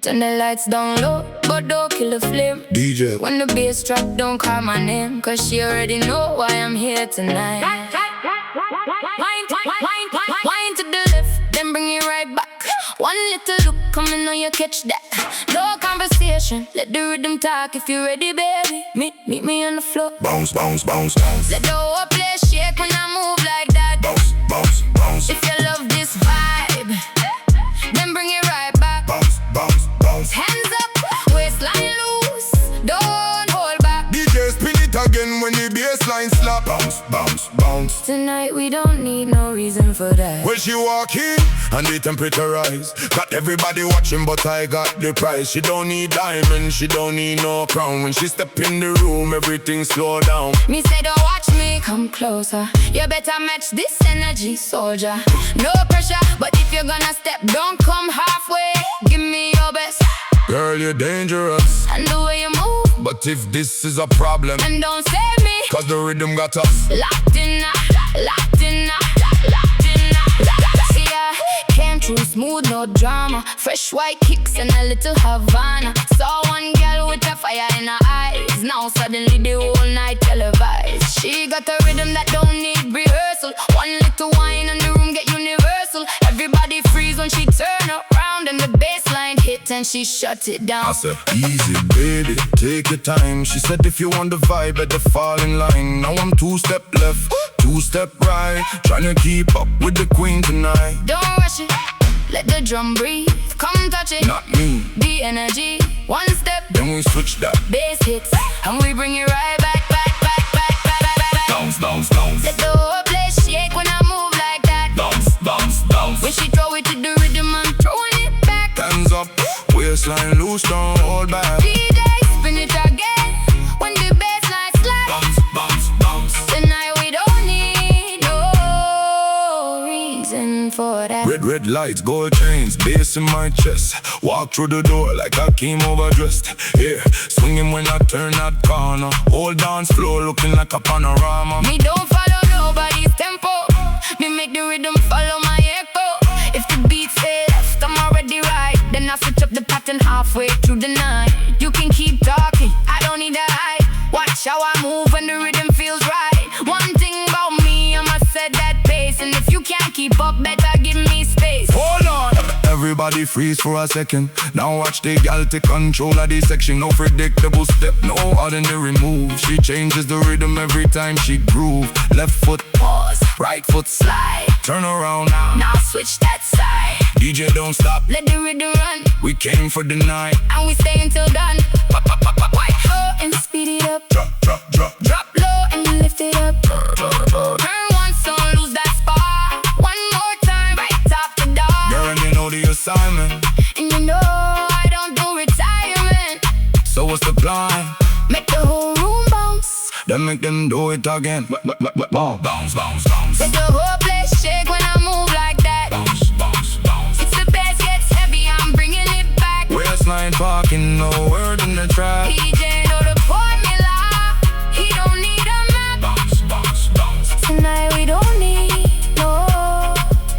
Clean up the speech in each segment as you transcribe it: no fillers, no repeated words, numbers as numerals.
Turn the lights down low, but don't kill the flame. DJ. When the bass drop, don't call my name, cause she already know why I'm here tonight. Wind to the left, then bring it right back. One little look, coming on you catch that. No conversation, let the rhythm talk. If you're ready, baby, meet me on the floor. Bounce, bounce, bounce, bounce. Let the whole place shake when I move like that. Bounce, bounce, bounce. If you love this vibe, then bring it right back. Bounce, bounce, bounce. Hands up, waistline loose, don't hold back. DJ spin it again when the bassline slap. Bounce, bounce, bounce. Tonight we don't need no reason for that. When she walk in and the temperature rise, got everybody watching but I got the prize. She don't need diamonds, she don't need no crown. When she step in the room, everything slow down. Me say don't watch me, come closer. You better match this energy, soldier. No pressure, but if you're gonna step, don't come halfway. Give me your best. Girl, you're dangerous, And the way you move, but if this is a problem, and don't save me. cause the rhythm got us. Locked in now, locked in now, locked in now. See ya, came through smooth, no drama. Fresh white kicks and a little Havana. Saw one girl with a fire in her eyes. Now suddenly the whole night televised. She got a rhythm that don't need rehearsal. One little wine and the room get universal. Everybody freeze when she turn around and the bassline hit and she shut it down. I said, easy baby, take your time. She said if you want the vibe, better fall in line. Now I'm 2-step left, 2-step right, trying to keep up with the queen tonight. Don't rush it, let the drum breathe. Come touch it, Not me, the energy. One step, then we switch that. bass hits, and we bring it right back, back, back, back, back, back, back, back. Bounce, bounce, bounce. Let the whole place shake when I move like that. Bounce, bounce, bounce. When she throw it to the rhythm, I'm throwing it back. Hands up, waistline loose, don't hold back. DJ, spin it again when the bassline slap. Bounce, bounce, bounce. Tonight we don't need no reason for that. Red lights, gold chains, bass in my chest. Walk through the door like I came overdressed. Yeah, swinging when I turn that corner. Whole dance floor looking like a panorama. Me don't follow nobody's tempo. Me make the rhythm follow my echo. If the beat say left, I'm already right. Then I switch up the pattern halfway through the night. You can keep talking, I don't need a hype. Watch how I move when the rhythm feels right. One thing about me, I must set that pace. And if you can't keep up, better give me space. Hold on, everybody freeze for a second. Now watch the gal take control of this section. No predictable step, no ordinary move. She changes the rhythm every time she groove. Left foot Pause, right foot slide, turn around now. now switch that side. DJ don't stop, Let the rhythm run, we came for the night. and we stay until done. White flow and speed it up. Drop, drop, drop. Drop low and lift it up. Turn once, don't lose that spot. One more time, right top the door. Girl, you know the assignment, And you know I don't do retirement. so what's the plan? Make the whole room bounce. Then make them do it again. Bounce, bounce, bounce. Let the whole place shake when I move like that. Bounce, bounce, bounce. If the bass gets heavy, I'm bringing it back. Waistline parking, no word in the track. PJ know the formula. He don't need a map. Bounce, bounce, bounce. Tonight we don't need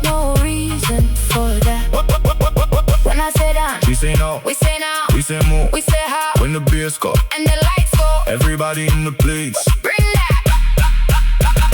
no reason for that. When I say down, She say no, we say now. we say more. We say how, When the bass go, and the lights go. everybody in the place. Bring that,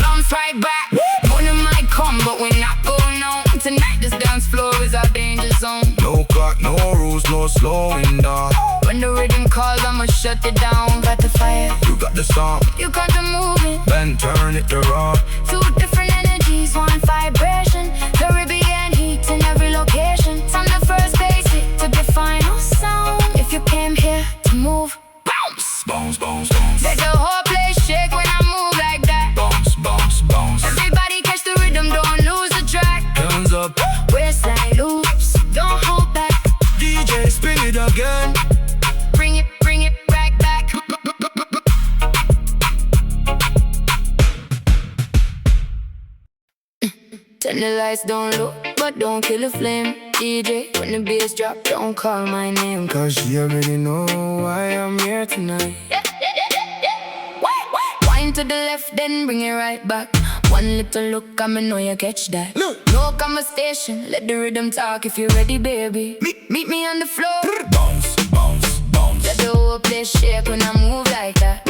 bounce right back. Morning might come, but we're not going on. Tonight this dance floor is our danger zone. No clock, no rules, no slowing down. When the rhythm calls, I'ma shut it down. Got the fire, You got the song, you got the movement. then turn it around. Two different energies, one vibration. Caribbean heat in every location. From the first basic to the final sound. If you came here to move, bounce. Bounce, bounce, bounce. Let the whole place shake when I move like that. Bounce, bounce, bounce. Everybody catch the rhythm, don't lose the track. Hands up, Waistline loops, don't hold back. DJ spin it again. Bring it right back. Turn the lights down low, but don't kill the flame. DJ, when the bass drop, don't call my name. Cause she already know why I'm here tonight. Wind to the left, then bring it right back. One little look, I'ma know you catch that. No conversation, let the rhythm talk. If you're ready, baby, meet me on the floor. the whole place shake when I move like that.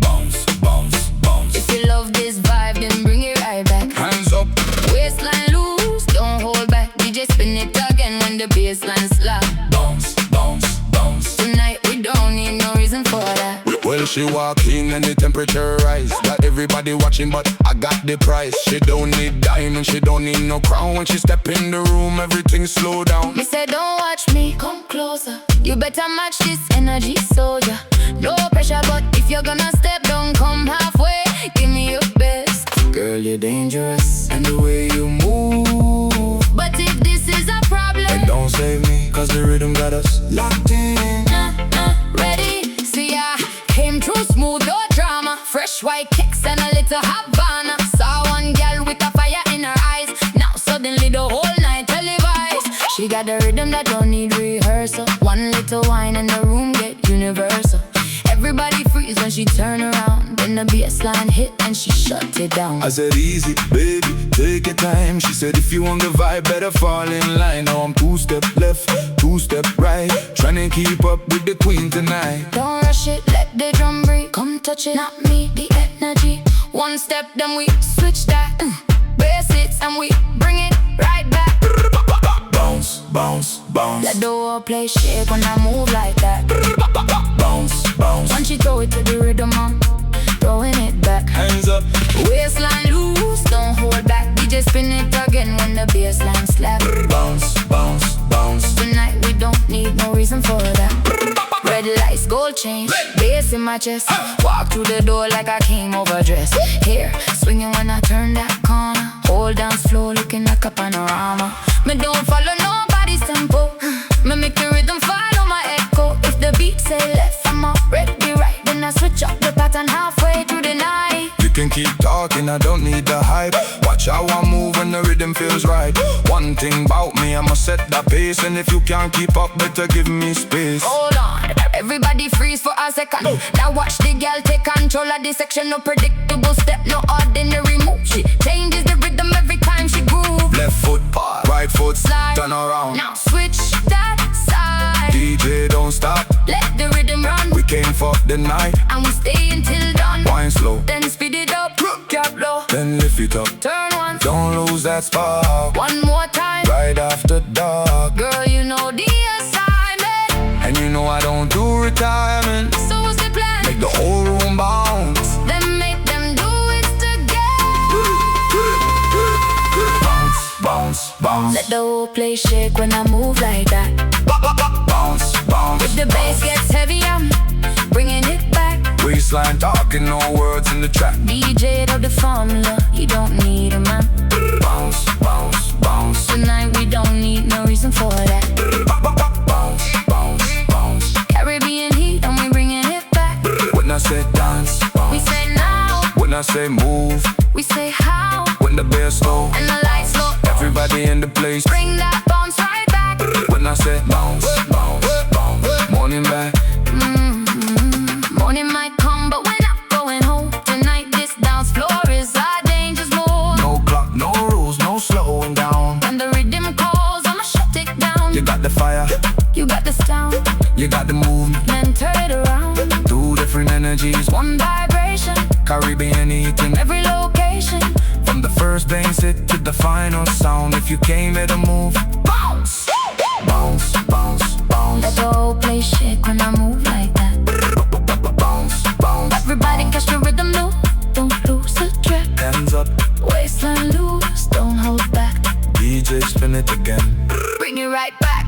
Bounce, bounce, bounce. If you love this vibe, then bring it right back. Hands up. Waistline loose, don't hold back. DJ spin it again when the bassline slap. Bounce, bounce, bounce. Tonight we don't need no reason for that. Well, she walk in and the temperature rise. Got everybody watching, but I got the price. She don't need diamond, she don't need no crown. When she step in the room, everything slow down. Me say don't watch me, come closer. You better match this energy, soldier. No pressure, but if you're gonna step, don't come halfway. Give me your best. Girl, you're dangerous, and the way you move. But if this is a problem, And don't save me, cause the rhythm got us locked in. ready? See ya, came through smooth, no drama. Fresh white kicks and a little Havana. Saw one girl with a fire in her eyes. Now suddenly the whole night televised. She got the rhythm that don't need rehearsal. One little wine and the room get universal. Everybody freeze when she turn around. Then the bassline hit and she shut it down. I said easy, baby, take your time. She said if you want the vibe, better fall in line. Now I'm 2-step left, 2-step right, trying to keep up with the queen tonight. Don't rush it, let the drum breathe. Come touch it, not me, the energy. One step, then we switch that. Bass hits and we bring it right back. Bounce, bounce, bounce. Let the whole place shake when I move like that. Bounce, bounce. Once you throw it to the rhythm, I'm throwing it back. Hands up. Waistline loose, don't hold back. DJ spin it again when the bassline slap. Bounce, bounce, bounce. Tonight we don't need no reason for that. Red lights, gold chain, bass in my chest. Walk through the door like I came overdressed. Hair swinging when I turn that corner. Whole dance floor looking like a panorama. Me don't follow nobody's tempo. Me make the rhythm follow my echo. If the beat say left, I'm already right. Then I switch up the pattern halfway through the night. You can keep talking, I don't need the hype. Watch how I move when the rhythm feels right. One thing about me, I'ma set the pace. And if you can't keep up, better give me space. Hold on, everybody freeze for a second. Now watch the girl take control of the section. No predictable step, no ordinary move. She changes the rhythm every time she groove. Left foot, right foot, Slide. turn around. Now switch that side. DJ don't stop, Let the rhythm run. we came for the night. And we stay until dawn. Wine slow, Then speed it up, drop low, then lift it up. turn once, Don't lose that spark, one more time. right after dark. Girl, you know the assignment. And you know I don't do retirement. So what's the plan? Make the whole room bounce. Then make them do it together. Bounce, bounce, bounce. Let the whole place shake when I move like that. Bounce, bounce. If the bass gets heavy, I'm bringing it back. Waistline talking, no words in the track. DJ of the formula, you don't need a man. Bounce, bounce, bounce. Tonight we don't need no reason for that. Bounce, bounce, bounce. Caribbean heat and we bringing it back. When I say dance, We bounce. say now, When I say move, we say how, when the bass low, and the lights low. everybody in the place. Bring that bounce right back. When I say bounce, bounce, bounce. Morning back. Morning might come, but we're not going home. Tonight this dance floor is our danger zone. No clock, no rules, no slowing down. When the rhythm calls, I'ma shut it down. You got the fire, You got the sound, you got the movement. then turn it around. Two different energies, One vibration, Caribbean eating. every location. From the first bass hit to the final sound. If you came here to move, Bounce! bounce, bounce, bounce. Let the whole place shake when I move like that. Bounce, bounce. Everybody catch the rhythm, no, don't lose the track. Hands up, Waistline loose, don't hold back. DJ spin it again. Bring it right back.